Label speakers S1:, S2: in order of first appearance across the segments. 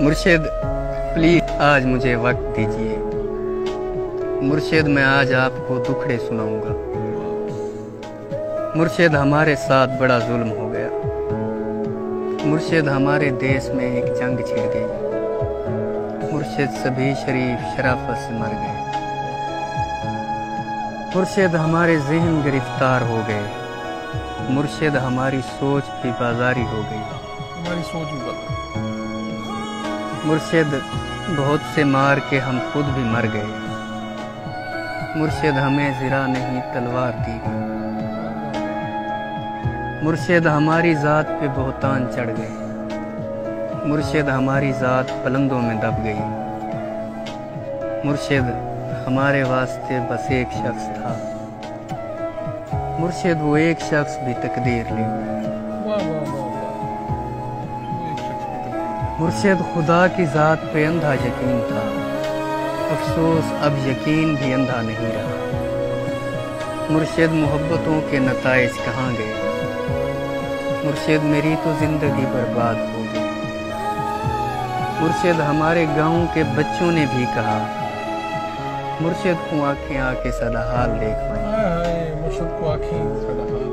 S1: मुर्शिद प्लीज आज मुझे वक्त दीजिए। मुर्शिद मैं आज आपको दुखड़े सुनाऊंगा। मुर्शिद हमारे साथ बड़ा जुल्म हो गया। मुर्शिद हमारे देश में एक जंग छिड़ गई। मुर्शिद सभी शरीफ शराफत से मर गए। मुर्शिद हमारे जहन गिरफ्तार हो गए। मुर्शिद हमारी सोच भी बाजारी हो गई।
S2: हमारी सोच भी बदल।
S1: मुर्शिद बहुत से मार के हम खुद भी मर गए। मुर्शिद हमें ज़रा नहीं तलवार दी गई। मुर्शिद हमारी ज़ात पे बहुतान चढ़ गए। मुर्शिद हमारी ज़ात पलंदों में दब गई। मुर्शिद हमारे वास्ते बस एक शख्स था। मुर्शिद वो एक शख्स भी तकदीर ले गया। मुर्शिद खुदा की ज़ात पे अंधा यकीन था। अफसोस अब यकीन भी अंधा नहीं रहा। मुर्शिद मोहब्बतों के नताइज कहाँ गए। मुर्शिद मेरी तो ज़िंदगी बर्बाद हो गई। मुर्शिद हमारे गांव के बच्चों ने भी कहा मुर्शिद को आंखें आके सदा हाल देख पाए।
S2: मुर्शिद को आंखें सदा हाल।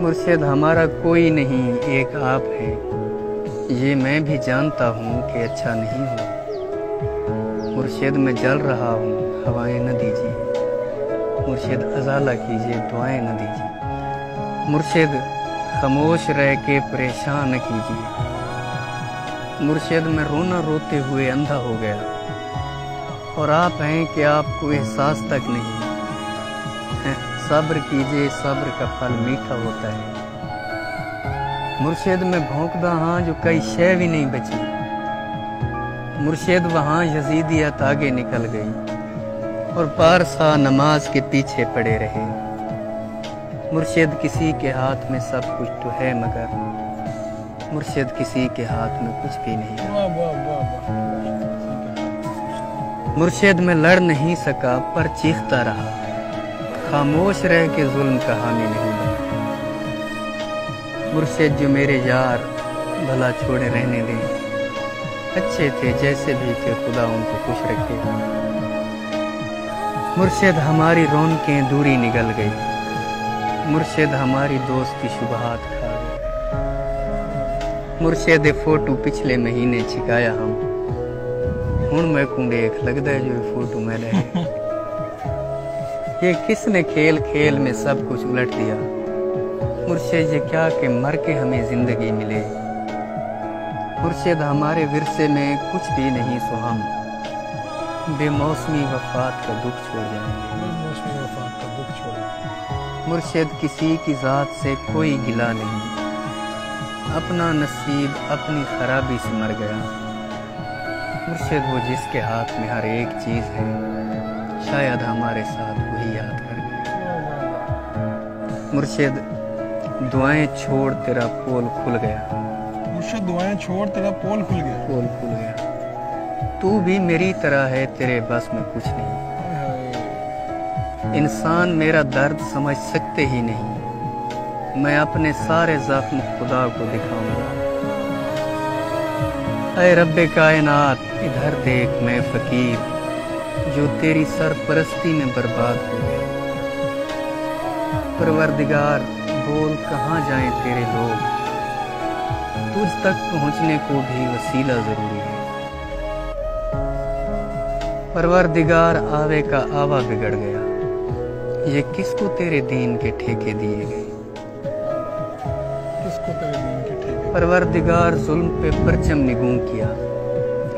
S1: मुर्शिद हमारा कोई नहीं एक आप है। ये मैं भी जानता हूँ कि अच्छा नहीं हूँ। मुर्शिद मैं जल रहा हूँ हवाएं न दीजिए। मुर्शिद अज़ाला कीजिए दुआएं न दीजिए। मुर्शिद खामोश रह के परेशान न कीजिए। मुर्शिद मैं रोना रोते हुए अंधा हो गया और आप हैं कि आपको एहसास तक नहीं। सब्र कीजिए सब्र का फल मीठा होता है। मुर्शिद में भौंकदा हाँ जो कई शय भी नहीं बची। मुर्शिद वहाँ यजीदियत आगे निकल गई और पारसा नमाज के पीछे पड़े रहे। मुर्शिद किसी के हाथ में सब कुछ तो है मगर मुर्शिद किसी के हाथ में कुछ भी नहीं है। मुर्शिद में लड़ नहीं सका पर चीखता रहा। खामोश रह के जुल्म का हामी नहीं बना। मुर्शिद जो मेरे यार भला छोड़े रहने दें। अच्छे थे जैसे भी थे खुदा उनको खुश रखे। मुर्शिद हमारी रौनकें दूरी निगल गई। मुर्शिद हमारी दोस्ती शुबहात खा गई। मुर्शिद फोटो पिछले महीने छिकाया हम हुण मैं को देख लगता है जो फोटो मैं रहे। ये किसने खेल खेल में सब कुछ उलट दिया। मुर्शिद ये क्या कि मर के हमें जिंदगी मिले। मुर्शिद हमारे विरसे में कुछ भी नहीं सो हम बेमौसमी वफात का दुख छोड़ जाएंगे। मुर्शिद किसी की ज़ात से कोई गिला नहीं। अपना नसीब अपनी खराबी से मर गया। मुर्शिद वो जिसके हाथ में हर एक चीज़ है शायद हमारे साथ वही याद कर गया। मुर्शिद दुआएं छोड़ तेरा पोल खुल गया।
S2: मुर्शिद दुआएं छोड़ तेरा पोल खुल गया।
S1: पोल खुल गया। तू भी मेरी तरह है तेरे बस में कुछ नहीं। इंसान मेरा दर्द समझ सकते ही नहीं। मैं अपने सारे जख्म खुदा को दिखाऊंगा। ऐ रब्बे कायनात इधर देख मैं फकीर जो तेरी सरपरस्ती में बर्बाद हो गया। परवरदिगार बोल कहाँ जाएं तेरे लोग। तुझ तक पहुँचने को भी वसीला जरूरी है। परवरदिगार आवे का आवा बिगड़ गया। ये किसको तेरे दीन के ठेके दिए गए।
S2: किसको तेरे दीन के ठेके।
S1: परवरदिगार जुल्म पे परचम निगूं किया।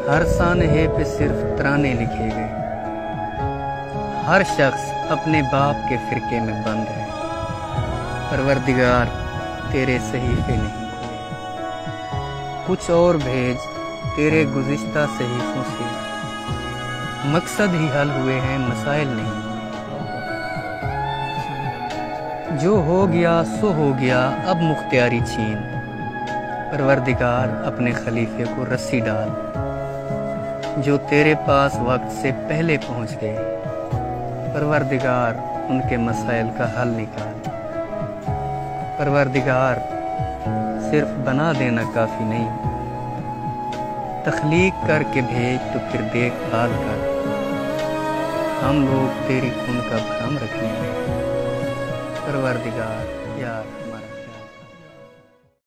S1: हर सानहे पे सिर्फ तराने लिखे गए। हर शख्स अपने बाप के फिरके में बंद है। परवरदिगार तेरे सहीफे नहीं खुले। कुछ और भेज तेरे गुज़िश्ता सहीफों से। मकसद ही हल हुए हैं मसाइल नहीं। जो हो गया सो हो गया अब मुख्तियारी छीन। परवरदिगार अपने खलीफे को रस्सी डाल जो तेरे पास वक्त से पहले पहुंच गए। परवरदिगार उनके मसाइल का हल निकाल। परवरदिगार सिर्फ बना देना काफ़ी नहीं, तख्लीक करके भेज तो फिर देखभाल कर। हम लोग तेरी खून का भ्रम रखने में परवरदिगार यार।